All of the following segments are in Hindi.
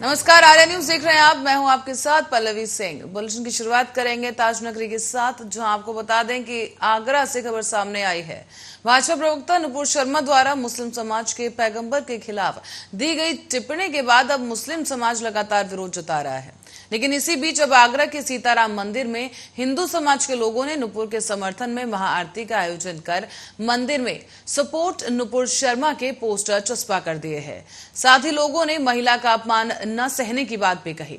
नमस्कार, आर्या न्यूज देख रहे हैं आप। मैं हूं आपके साथ पल्लवी सिंह। बुलेटिन की शुरुआत करेंगे ताजनगरी के साथ, जहां आपको बता दें कि आगरा से खबर सामने आई है। भाजपा प्रवक्ता नुपुर शर्मा द्वारा मुस्लिम समाज के पैगंबर के खिलाफ दी गई टिप्पणी के बाद अब मुस्लिम समाज लगातार विरोध जता रहा है। लेकिन इसी बीच अब आगरा के सीताराम मंदिर में हिंदू समाज के लोगों ने नुपुर के समर्थन में महाआरती का आयोजन कर मंदिर में सपोर्ट नुपुर शर्मा के पोस्टर चस्पा कर दिए हैं। साथ ही लोगों ने महिला का अपमान न सहने की बात भी कही।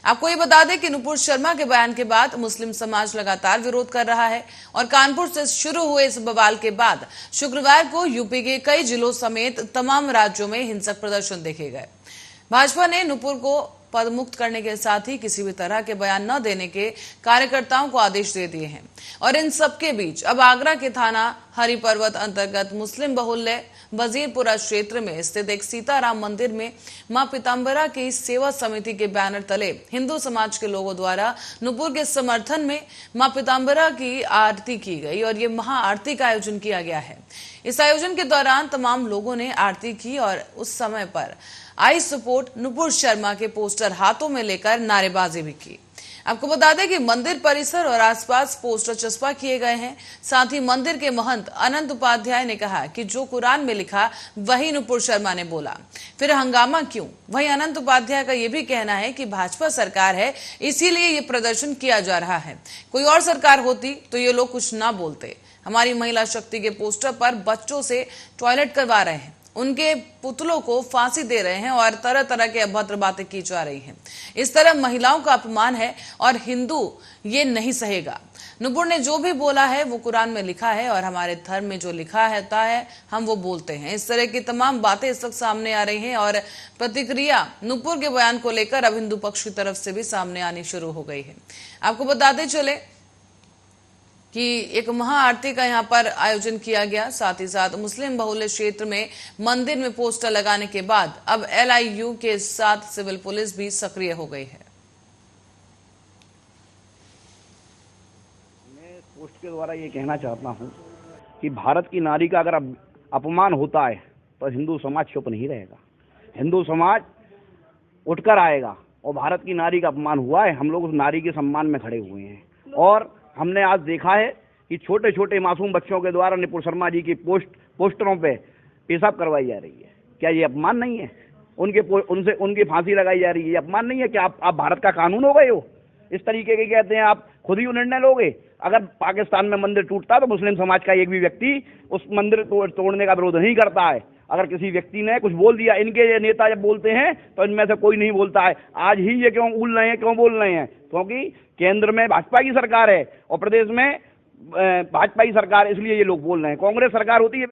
आपको ये बता दें कि नुपुर शर्मा के बयान के बाद मुस्लिम समाज लगातार विरोध कर रहा है और कानपुर से शुरू हुए इस बवाल के बाद शुक्रवार को यूपी के कई जिलों समेत तमाम राज्यों में हिंसक प्रदर्शन देखे गए। भाजपा ने नुपुर को पद मुक्त करने के साथ ही किसी भी तरह के बयान न देने के कार्यकर्ताओं को आदेश दे दिए हैं। और इन सबके बीच अब आगरा के थाना हरि पर्वत अंतर्गत मुस्लिम बहुल्य वजीरपुरा क्षेत्र में स्थित एक सीताराम मंदिर में मां पीताम्बरा की सेवा समिति के बैनर तले हिंदू समाज के लोगों द्वारा नुपुर के समर्थन में मां पीताम्बरा की आरती की गई और ये महाआरती का आयोजन किया गया है। इस आयोजन के दौरान तमाम लोगों ने आरती की और उस समय पर आई सपोर्ट नुपुर शर्मा के पोस्टर हाथों में लेकर नारेबाजी भी की। आपको बता दें कि मंदिर परिसर और आसपास पोस्टर चस्पा किए गए हैं। साथ ही मंदिर के महंत अनंत उपाध्याय ने कहा कि जो कुरान में लिखा वही नुपुर शर्मा ने बोला, फिर हंगामा क्यों। वहीं अनंत उपाध्याय का यह भी कहना है कि भाजपा सरकार है, इसीलिए ये प्रदर्शन किया जा रहा है। कोई और सरकार होती तो ये लोग कुछ ना बोलते। हमारी महिला शक्ति के पोस्टर पर बच्चों से टॉयलेट करवा रहे हैं, उनके पुतलों को फांसी दे रहे हैं और तरह तरह के अभद्र बातें की जा रही हैं। इस तरह महिलाओं का अपमान है और हिंदू ये नहीं सहेगा। नुपुर ने जो भी बोला है वो कुरान में लिखा है और हमारे धर्म में जो लिखा है हम वो बोलते हैं। इस तरह की तमाम बातें इस वक्त सामने आ रही हैं और प्रतिक्रिया नुपुर के बयान को लेकर अब हिंदू पक्ष की तरफ से भी सामने आनी शुरू हो गई है। आपको बताते चले कि एक महाआरती का यहाँ पर आयोजन किया गया। साथ ही साथ मुस्लिम बहुल्य क्षेत्र में मंदिर में पोस्टर लगाने के बाद अब LIU के साथ सिविल पुलिस भी सक्रिय हो गई है। मैं पोस्ट के द्वारा ये कहना चाहता हूँ कि भारत की नारी का अगर अपमान होता है तो हिंदू समाज चुप नहीं रहेगा। हिंदू समाज उठकर आएगा और भारत की नारी का अपमान हुआ है, हम लोग उस नारी के सम्मान में खड़े हुए हैं। और हमने आज देखा है कि छोटे छोटे मासूम बच्चों के द्वारा नुपुर शर्मा जी की पोस्टरों पे पेशाब करवाई जा रही है। क्या ये अपमान नहीं है? उनकी फांसी लगाई जा रही है, ये अपमान नहीं है? क्या आप भारत का कानून हो गए हो? इस तरीके के कहते हैं आप खुद ही निर्णय लोगे। अगर पाकिस्तान में मंदिर टूटता तो मुस्लिम समाज का एक भी व्यक्ति उस मंदिर तोड़ने का विरोध नहीं करता है। अगर किसी व्यक्ति ने कुछ बोल दिया, इनके नेता जब बोलते हैं तो इनमें से कोई नहीं बोलता है। आज ही ये क्यों बोल रहे हैं, क्यों बोल रहे हैं? क्योंकि केंद्र में भाजपा की सरकार है और प्रदेश में भाजपा की सरकार, इसलिए ये लोग बोल रहे हैं। कांग्रेस सरकार होती है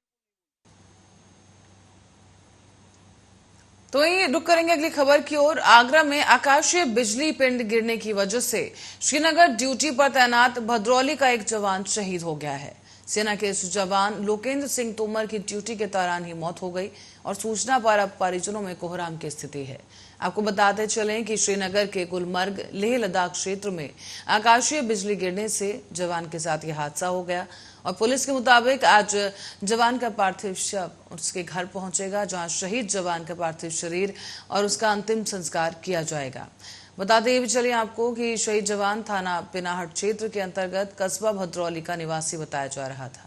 तो ये रुक करेंगे अगली खबर की ओर। आगरा में आकाशीय बिजली पिंड गिरने की वजह से श्रीनगर ड्यूटी पर तैनात भद्रौली का एक जवान शहीद हो गया है। सेना के इस जवान लोकेंद्र सिंह तोमर की ड्यूटी के दौरान ही मौत हो गई और सूचना पर अब परिजनों में कोहराम की स्थिति है। आपको बताते चलें कि श्रीनगर के गुलमर्ग लेह लद्दाख क्षेत्र में आकाशीय बिजली गिरने से जवान के साथ यह हादसा हो गया और पुलिस के मुताबिक आज जवान का पार्थिव शव उसके घर पहुंचेगा, जहां शहीद जवान का पार्थिव शरीर और उसका अंतिम संस्कार किया जाएगा। बताते ये भी चलिए आपको कि शहीद जवान थाना पिनाहट क्षेत्र के अंतर्गत कस्बा भद्रौली का निवासी बताया जा रहा था।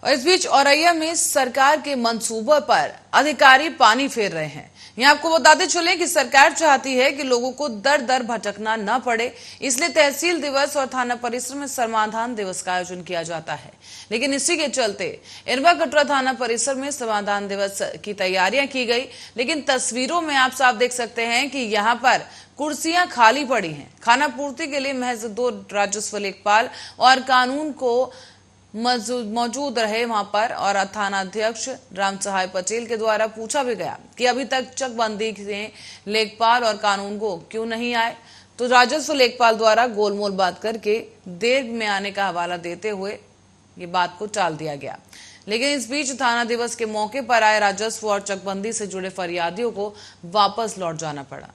और इस बीच औरैया में सरकार के मंसूबों पर अधिकारी पानी फेर रहे हैं। यहाँ आपको बताते चले कि सरकार चाहती है कि लोगों को दर दर भटकना न पड़े, इसलिए तहसील दिवस और थाना परिसर में समाधान दिवस का आयोजन किया जाता है। लेकिन इसी के चलते इरवा कटरा थाना परिसर में समाधान दिवस की तैयारियां की गई, लेकिन तस्वीरों में आप साफ देख सकते हैं कि यहाँ पर कुर्सियां खाली पड़ी हैं। खाना पूर्ति के लिए महज 2 राजस्व लेखपाल और कानून को मौजूद रहे वहां पर। और थाना अध्यक्ष राम सहाय पटेल के द्वारा पूछा भी गया कि अभी तक चकबंदी से लेखपाल और कानून को क्यों नहीं आए, तो राजस्व लेखपाल द्वारा गोलमोल बात करके देर में आने का हवाला देते हुए ये बात को टाल दिया गया। लेकिन इस बीच थाना दिवस के मौके पर आए राजस्व और चकबंदी से जुड़े फरियादियों को वापस लौट जाना पड़ा।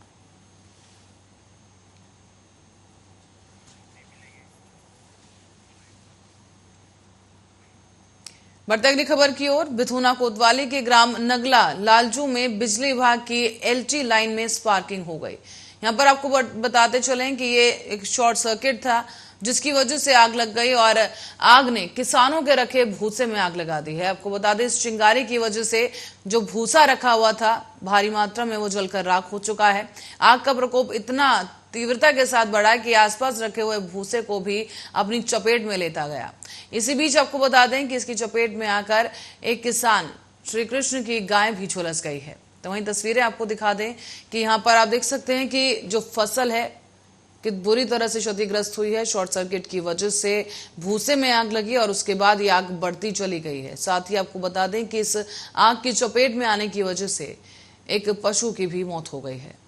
बढ़ते अगली खबर की ओर। बिथुना कोतवाली के ग्राम नगला लालजू में बिजली विभाग की एलटी लाइन में स्पार्किंग हो गई। यहां पर आपको बताते चलें कि ये एक शॉर्ट सर्किट था जिसकी वजह से आग लग गई और आग ने किसानों के रखे भूसे में आग लगा दी है। आपको बता दें, इस चिंगारी की वजह से जो भूसा रखा हुआ था भारी मात्रा में वो जलकर राख हो चुका है। आग का प्रकोप इतना तीव्रता के साथ बढ़ा कि आसपास रखे हुए भूसे को भी अपनी चपेट में लेता गया। इसी बीच आपको बता दें कि इसकी चपेट में आकर एक किसान श्री कृष्ण की गाय भी झुलस गई है। तो वहीं तस्वीरें आपको दिखा दें कि यहाँ पर आप देख सकते हैं कि जो फसल है कि बुरी तरह से क्षतिग्रस्त हुई है। शॉर्ट सर्किट की वजह से भूसे में आग लगी और उसके बाद ये आग बढ़ती चली गई है। साथ ही आपको बता दें कि इस आग की चपेट में आने की वजह से एक पशु की भी मौत हो गई है।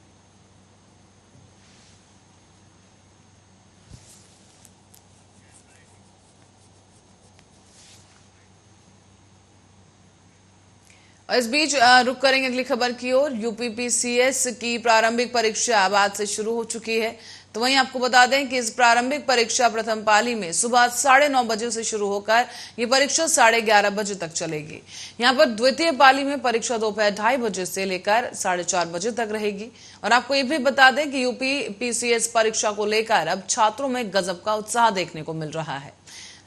और इस बीच रुक करेंगे अगली खबर की ओर। यूपीपीसीएस की प्रारंभिक परीक्षा आज से शुरू हो चुकी है। तो वहीं आपको बता दें कि इस प्रारंभिक परीक्षा प्रथम पाली में सुबह 9:30 बजे से शुरू होकर ये परीक्षा 11:30 बजे तक चलेगी। यहां पर द्वितीय पाली में परीक्षा दोपहर 2:30 बजे से लेकर 4:30 बजे तक रहेगी। और आपको ये भी बता दें कि यूपीपीसीएस परीक्षा को लेकर अब छात्रों में गजब का उत्साह देखने को मिल रहा है।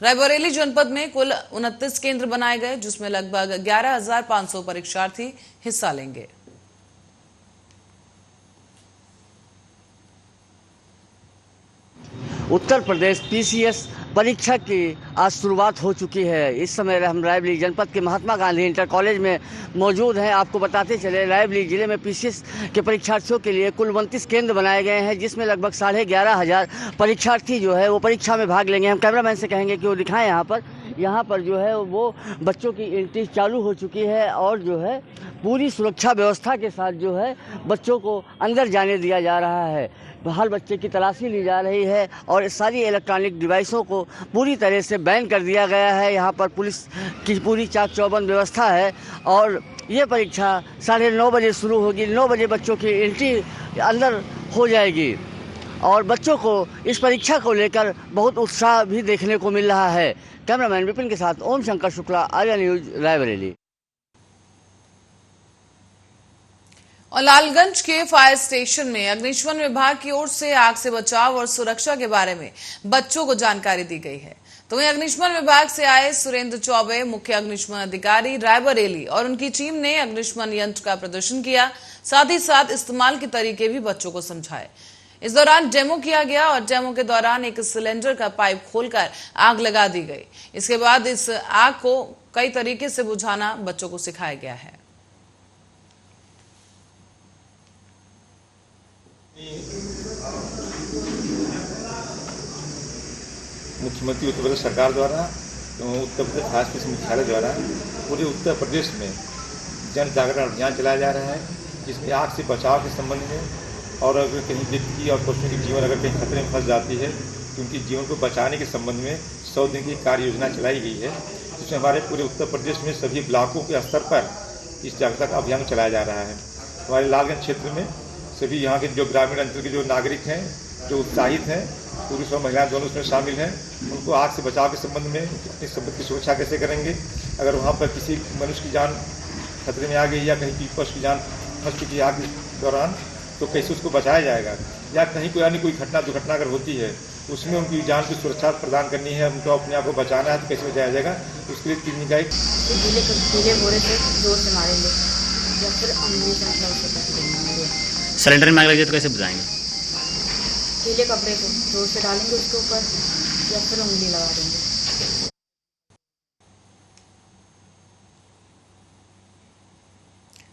रायबरेली जनपद में कुल 29 केंद्र बनाए गए जिसमें लगभग 11,500 परीक्षार्थी हिस्सा लेंगे। उत्तर प्रदेश पीसीएस परीक्षा की आज शुरुआत हो चुकी है। इस समय हम रायबरेली जनपद के महात्मा गांधी इंटर कॉलेज में मौजूद हैं। आपको बताते चले, रायबरेली जिले में पीसीएस के परीक्षार्थियों के लिए कुल 29 केंद्र बनाए गए हैं जिसमें लगभग 11,500 परीक्षार्थी जो है वो परीक्षा में भाग लेंगे। हम कैमरामैन से कहेंगे कि वो दिखाएं यहाँ पर जो है वो बच्चों की एंट्री चालू हो चुकी है और जो है पूरी सुरक्षा व्यवस्था के साथ जो है बच्चों को अंदर जाने दिया जा रहा है। हर बच्चे की तलाशी ली जा रही है और सारी इलेक्ट्रॉनिक डिवाइसों को पूरी तरह से बैन कर दिया गया है। यहाँ पर पुलिस की पूरी चाक चौबंद व्यवस्था है और ये परीक्षा 9:30 बजे शुरू होगी। 9 बजे बच्चों की एंट्री अंदर हो जाएगी और बच्चों को इस परीक्षा को लेकर बहुत उत्साह भी देखने को मिल रहा है। कैमरामैन विपिन के साथ ओम शंकर शुक्ला, आर्या न्यूज, रायबरेली। और लालगंज के फायर स्टेशन में अग्निशमन विभाग की ओर से आग से बचाव और सुरक्षा के बारे में बच्चों को जानकारी दी गई है। तो वहीं अग्निशमन विभाग से आए सुरेंद्र चौबे, मुख्य अग्निशमन अधिकारी रायबरेली, और उनकी टीम ने अग्निशमन यंत्र का प्रदर्शन किया। साथ ही साथ इस्तेमाल के तरीके भी बच्चों को समझाए। इस दौरान डेमो किया गया और डेमो के दौरान एक सिलेंडर का पाइप खोलकर आग लगा दी गई। इसके बाद इस आग को कई तरीके से बुझाना बच्चों को सिखाया गया है। मुख्यमंत्री उत्तर प्रदेश सरकार द्वारा उत्तर प्रदेश फायर स्टेशन मुख्यालय द्वारा पूरे उत्तर प्रदेश में जन जागरण अभियान चलाया जा रहा है, जिसमें आग से बचाव के संबंध में और अगर कहीं व्यक्ति और पशुओं की जीवन अगर कहीं खतरे में फंस जाती है तो उनकी जीवन को बचाने के संबंध में 100 दिन की कार्य योजना चलाई गई है, जिसमें हमारे पूरे उत्तर प्रदेश में सभी ब्लॉकों के स्तर पर इस जागरूकता अभियान चलाया जा रहा है। हमारे लालगंज क्षेत्र में सभी यहाँ के जो ग्रामीण अंचल के जो नागरिक हैं, जो उत्साहित हैं, पुरुष और महिलाएं दोनों उसमें शामिल हैं, उनको आग से बचाव के संबंध में अपनी संपत्ति की सुरक्षा कैसे करेंगे, अगर वहाँ पर किसी मनुष्य की जान खतरे में आ गई या कहीं पशु की जान फंस चुकी है आग के दौरान तो कैसे उसको बचाया जाएगा, या कहीं कोई घटना दुर्घटना अगर होती है उसमें उनकी जान की सुरक्षा प्रदान करनी है, उनको अपने आप को बचाना है तो कैसे बचाया जाएगा, उसके लिए तीन निकाय गीले बोरे से जोर से मारेंगे या फिर अंगली से मतलब उसे पकड़ देंगे। सिलेंडर में आग लग जाए तो कैसे बुझाएंगे? गीले कपड़े को जोर से डालेंगे उसके ऊपर या फिर उंगली लगा देंगे।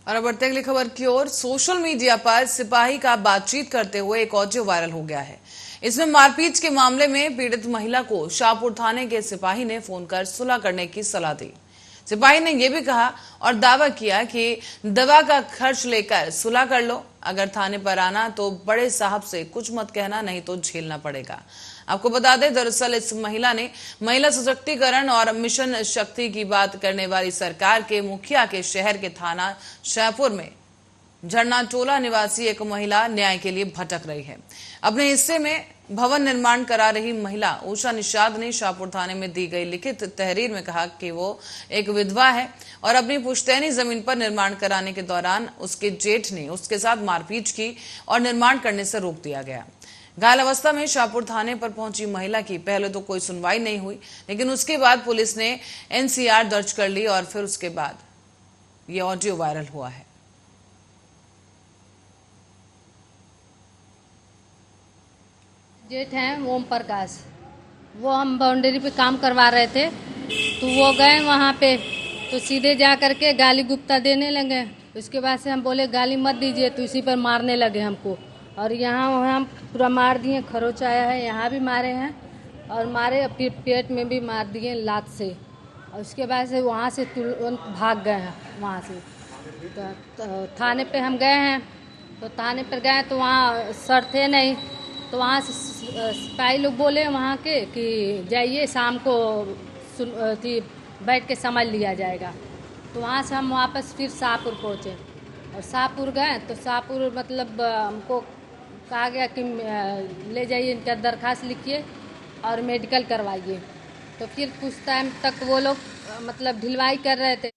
और अब बढ़ते अगली खबर की ओर। सोशल मीडिया पर सिपाही का बातचीत करते हुए एक ऑडियो वायरल हो गया है। इसमें मारपीट के मामले में पीड़ित महिला को शाहपुर थाने के सिपाही ने फोन कर सुलह करने की सलाह दी। सिपाही ने यह भी कहा और दावा किया कि दवा का खर्च लेकर सुलह कर लो, अगर थाने पर आना तो बड़े साहब से कुछ मत कहना, नहीं तो झेलना पड़ेगा। आपको बता दें, दरअसल इस महिला ने महिला सशक्तिकरण और मिशन शक्ति की बात करने वाली सरकार के मुखिया के शहर के थाना शाहपुर में झरनाटोला निवासी एक महिला न्याय के लिए भटक रही है। अपने हिस्से में भवन निर्माण करा रही महिला उषा निषाद ने शाहपुर थाने में दी गई लिखित तहरीर में कहा कि वो एक विधवा है और अपनी पुश्तैनी जमीन पर निर्माण कराने के दौरान उसके जेठ ने उसके साथ मारपीट की और निर्माण करने से रोक दिया गया। घायल अवस्था में शाहपुर थाने पर पहुंची महिला की पहले तो कोई सुनवाई नहीं हुई, लेकिन उसके बाद पुलिस ने एनसीआर दर्ज कर ली और फिर उसके बाद ये ऑडियो वायरल हुआ है। जेठ हैं ओम प्रकाश, वो हम बाउंड्री पे काम करवा रहे थे तो वो गए वहाँ पे, तो सीधे जा करके गाली गुप्ता देने लगे। उसके बाद से हम बोले गाली मत दीजिए, तो इसी पर मारने लगे हमको। और यहाँ वहाँ पूरा मार दिए, खरोच आया है, यहाँ भी मारे हैं और मारे फिर पेट में भी मार दिए लात से। और उसके बाद से वहाँ से तुरंत भाग गए हैं वहाँ से। तो थाने पे हम गए हैं, तो थाने पर गए तो वहाँ सर थे नहीं, तो वहाँ से सिपाही लोग बोले वहाँ के कि जाइए शाम को बैठ के समझ लिया जाएगा। तो वहाँ से हम वापस फिर शाहपुर पहुँचे और शाहपुर गए तो शाहपुर मतलब हमको कहा गया कि ले जाइए, इनका दरखास्त लिखिए और मेडिकल करवाइए। तो फिर कुछ टाइम तक वो लोग मतलब ढिलवाई कर रहे थे।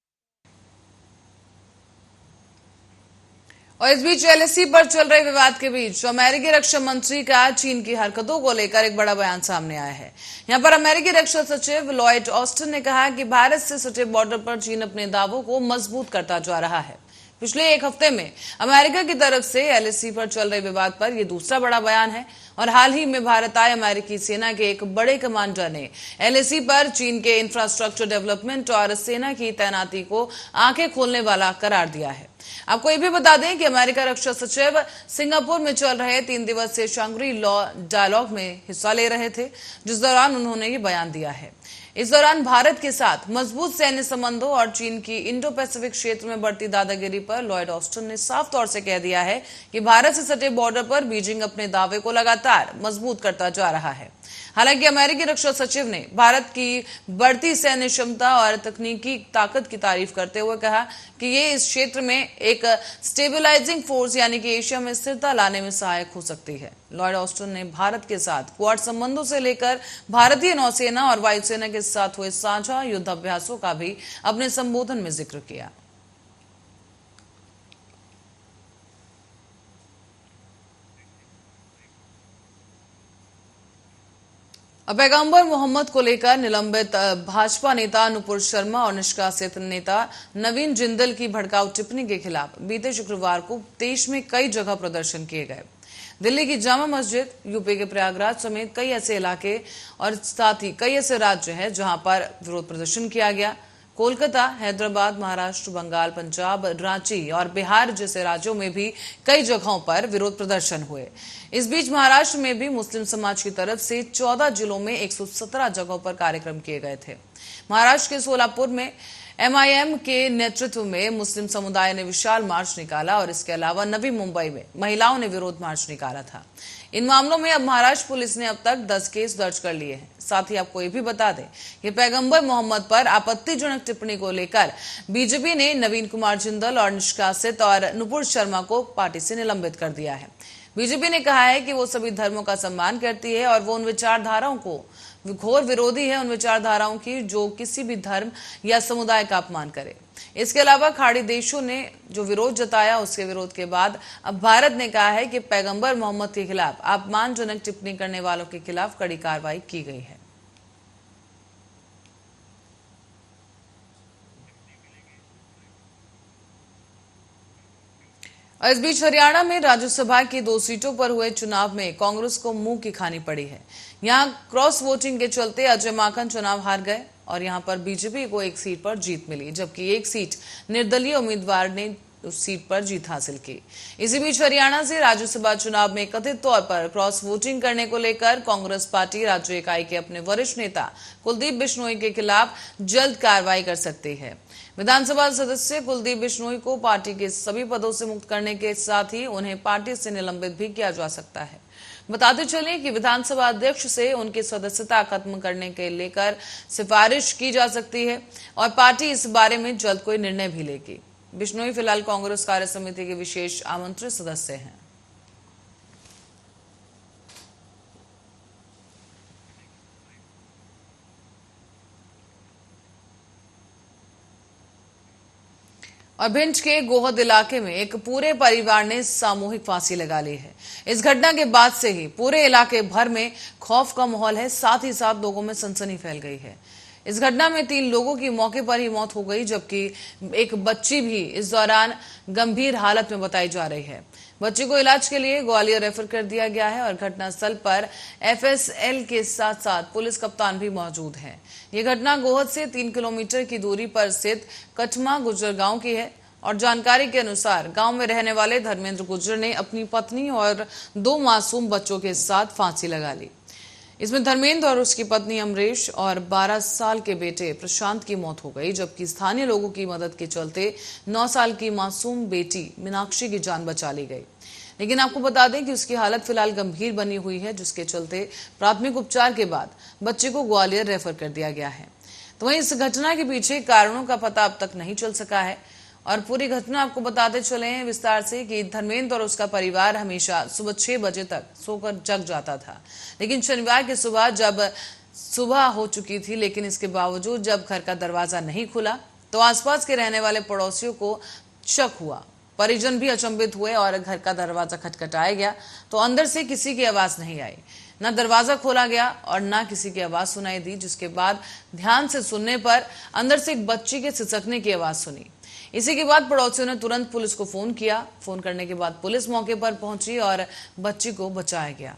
और इस बीच एलएसी पर चल रहे विवाद के बीच अमेरिकी रक्षा मंत्री का चीन की हरकतों को लेकर एक बड़ा बयान सामने आया है। यहां पर अमेरिकी रक्षा सचिव लॉयड ऑस्टिन ने कहा कि भारत से सटे बॉर्डर पर चीन अपने दावों को मजबूत करता जा रहा है। पिछले एक हफ्ते में अमेरिका की तरफ से एलएसी पर चल रहे विवाद पर यह दूसरा बड़ा बयान है और हाल ही में भारत आए अमेरिकी सेना के एक बड़े कमांडर ने एलएसी पर चीन के इंफ्रास्ट्रक्चर डेवलपमेंट और सेना की तैनाती को आंखें खोलने वाला करार दिया है। आपको ये भी बता दें कि अमेरिका रक्षा सचिव सिंगापुर में चल रहे 3 दिवसीय शांग्री लॉ डायलॉग में हिस्सा ले रहे थे, जिस दौरान उन्होंने ये बयान दिया है। इस दौरान भारत के साथ मजबूत सैन्य संबंधों और चीन की इंडो पैसिफिक क्षेत्र में बढ़ती दादागिरी पर लॉयड ऑस्टिन ने साफ तौर से कह दिया है कि भारत से सटे बॉर्डर पर बीजिंग अपने दावे को लगातार मजबूत करता जा रहा है। हालांकि अमेरिकी रक्षा सचिव ने भारत की बढ़ती सैन्य क्षमता और तकनीकी ताकत की तारीफ करते हुए कहा कि ये इस क्षेत्र में एक स्टेबलाइजिंग फोर्स यानी कि एशिया में स्थिरता लाने में सहायक हो सकती है। लॉयड ऑस्टिन ने भारत के साथ क्वाड संबंधों से लेकर भारतीय नौसेना और वायुसेना के साथ हुए साझा युद्धाभ्यासों का भी अपने संबोधन में जिक्र किया। पैगंबर मोहम्मद को लेकर निलंबित भाजपा नेता नुपुर शर्मा और निष्कासित नेता नवीन जिंदल की भड़काऊ टिप्पणी के खिलाफ बीते शुक्रवार को देश में कई जगह प्रदर्शन किए गए। दिल्ली की जामा मस्जिद, यूपी के प्रयागराज समेत कई ऐसे इलाके और साथ ही कई ऐसे राज्य हैं जहां पर विरोध प्रदर्शन किया गया। कोलकाता, हैदराबाद, महाराष्ट्र, बंगाल, पंजाब, रांची और बिहार जैसे राज्यों में भी कई जगहों पर विरोध प्रदर्शन हुए। इस बीच महाराष्ट्र में भी मुस्लिम समाज की तरफ से 14 जिलों में 117 जगहों पर कार्यक्रम किए गए थे। महाराष्ट्र के सोलापुर में एमआईएम के नेतृत्व में मुस्लिम समुदाय ने विशाल मार्च निकाला और इसके अलावा नवी मुंबई में महिलाओं ने विरोध मार्च निकाला था। इन मामलों में अब महाराष्ट्र पुलिस ने अब तक 10 केस दर्ज कर लिए हैं। साथ ही आपको ये भी बता दें कि पैगंबर मोहम्मद पर आपत्तिजनक टिप्पणी को लेकर बीजेपी ने नवीन कुमार जिंदल और निष्कासित और नुपुर शर्मा को पार्टी से निलंबित कर दिया है। बीजेपी ने कहा है कि वो सभी धर्मों का सम्मान करती है और वो उन विचारधाराओं को घोर विरोधी है, उन विचारधाराओं की जो किसी भी धर्म या समुदाय का अपमान करे। इसके अलावा खाड़ी देशों ने जो विरोध जताया, उसके विरोध के बाद अब भारत ने कहा है कि पैगंबर मोहम्मद के खिलाफ अपमानजनक टिप्पणी करने वालों के खिलाफ कड़ी कार्रवाई की गई है। और इस बीच हरियाणा में राज्यसभा की 2 सीटों पर हुए चुनाव में कांग्रेस को मुंह की खानी पड़ी है। यहां क्रॉस वोटिंग के चलते अजय माकन चुनाव हार गए और यहां पर बीजेपी को 1 सीट पर जीत मिली, जबकि 1 सीट निर्दलीय उम्मीदवार ने उस सीट पर जीत हासिल की। इसी बीच हरियाणा से राज्यसभा चुनाव में कथित तौर पर क्रॉस वोटिंग करने को लेकर कांग्रेस पार्टी राज्य इकाई के अपने वरिष्ठ नेता कुलदीप बिश्नोई के खिलाफ जल्द कार्रवाई कर सकती है। विधानसभा सदस्य कुलदीप बिश्नोई को पार्टी के सभी पदों से मुक्त करने के साथ ही उन्हें पार्टी से निलंबित भी किया जा सकता है। बताते चलें कि विधानसभा अध्यक्ष से उनकी सदस्यता खत्म करने के लेकर सिफारिश की जा सकती है और पार्टी इस बारे में जल्द कोई निर्णय भी लेगी। बिश्नोई फिलहाल कांग्रेस कार्य समिति के विशेष आमंत्रित सदस्य हैं। और भिंड के गोहद इलाके में एक पूरे परिवार ने सामूहिक फांसी लगा ली है। इस घटना के बाद से ही पूरे इलाके भर में खौफ का माहौल है, साथ ही साथ लोगों में सनसनी फैल गई है। इस घटना में 3 लोगों की मौके पर ही मौत हो गई, जबकि एक बच्ची भी इस दौरान गंभीर हालत में बताई जा रही है। बच्ची को इलाज के लिए ग्वालियर रेफर कर दिया गया है और घटनास्थल पर एफएसएल के साथ साथ पुलिस कप्तान भी मौजूद हैं। ये घटना गोहद से 3 किलोमीटर की दूरी पर स्थित कटमा गुजर गांव की है और जानकारी के अनुसार गांव में रहने वाले धर्मेंद्र गुर्जर ने अपनी पत्नी और 2 मासूम बच्चों के साथ फांसी लगा ली। इसमें धर्मेंद्र और उसकी पत्नी अमरीश और 12 साल के बेटे प्रशांत की मौत हो गई, जबकि स्थानीय लोगों की मदद के चलते 9 साल की मासूम बेटी मीनाक्षी की जान बचा ली गई। लेकिन आपको बता दें कि उसकी हालत फिलहाल गंभीर बनी हुई है, जिसके चलते प्राथमिक उपचार के बाद बच्चे को ग्वालियर रेफर कर दिया गया है। तो वहीं इस घटना के पीछे कारणों का पता अब तक नहीं चल सका है। और पूरी घटना आपको बताते चले हैं विस्तार से कि धर्मेंद्र और उसका परिवार हमेशा सुबह 6 बजे तक सोकर जग जाता था, लेकिन शनिवार की सुबह जब सुबह हो चुकी थी, लेकिन इसके बावजूद जब घर का दरवाजा नहीं खुला तो आसपास के रहने वाले पड़ोसियों को शक हुआ। परिजन भी अचंभित हुए और घर का दरवाजा खटखटाया गया तो अंदर से किसी की आवाज नहीं आई, न दरवाजा खोला गया और न किसी की आवाज सुनाई दी, जिसके बाद ध्यान से सुनने पर अंदर से एक बच्ची के सिसकने की आवाज सुनी। इसी के बाद पड़ोसियों ने तुरंत पुलिस को फोन किया। फोन करने के बाद पुलिस मौके पर पहुंची और बच्ची को बचाया गया।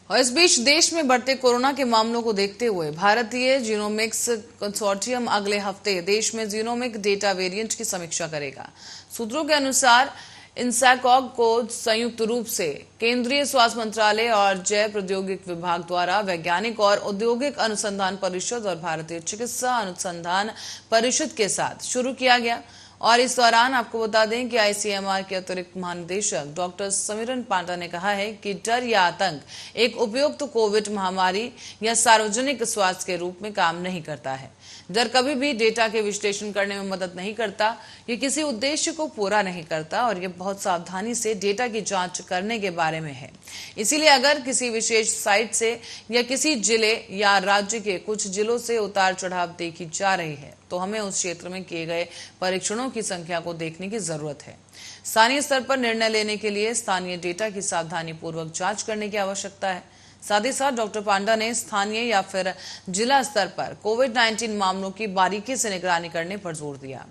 और इस बीच देश में बढ़ते कोरोना के मामलों को देखते हुए भारतीय जीनोमिक्स कंसोर्टियम अगले हफ्ते देश में जीनोमिक डेटा वेरिएंट की समीक्षा करेगा। सूत्रों के अनुसार इंसैकॉग को संयुक्त रूप से केंद्रीय स्वास्थ्य मंत्रालय और जैव प्रौद्योगिकी विभाग द्वारा वैज्ञानिक और औद्योगिक अनुसंधान परिषद और भारतीय चिकित्सा अनुसंधान परिषद के साथ शुरू किया गया। और इस दौरान आपको बता दें कि आईसीएमआर के अतिरिक्त महानिदेशक डॉक्टर समीरन पांडा ने कहा है कि डर या आतंक एक उपयुक्त कोविड महामारी या सार्वजनिक स्वास्थ्य के रूप में काम नहीं करता है। डर कभी भी डेटा के विश्लेषण करने में मदद नहीं करता, ये किसी उद्देश्य को पूरा नहीं करता और ये बहुत सावधानी से डेटा की जांच करने के बारे में है। इसीलिए अगर किसी विशेष साइट से या किसी जिले या राज्य के कुछ जिलों से उतार चढ़ाव देखी जा रही है तो हमें उस क्षेत्र में किए गए परीक्षणों की संख्या को देखने की जरूरत है। स्थानीय स्तर पर निर्णय लेने के लिए स्थानीय डेटा की सावधानी पूर्वक जांच करने की आवश्यकता है। साथ ही साथ डॉक्टर पांडा ने स्थानीय या फिर जिला स्तर पर कोविड-19 मामलों की बारीकी से निगरानी करने पर जोर दिया।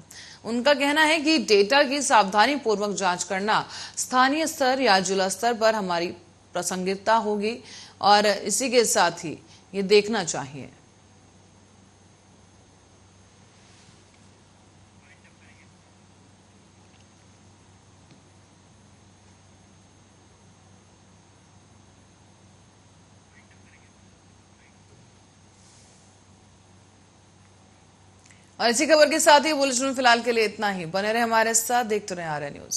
उनका कहना है कि डेटा की सावधानी पूर्वक जांच करना स्थानीय स्तर या जिला स्तर पर हमारी प्रासंगिकता होगी और इसी के साथ ही ये देखना चाहिए। और इसी खबर के साथ ही बुलेटिन में फिलहाल के लिए इतना ही। बने रहे हमारे साथ, देखते रहे आर्या न्यूज।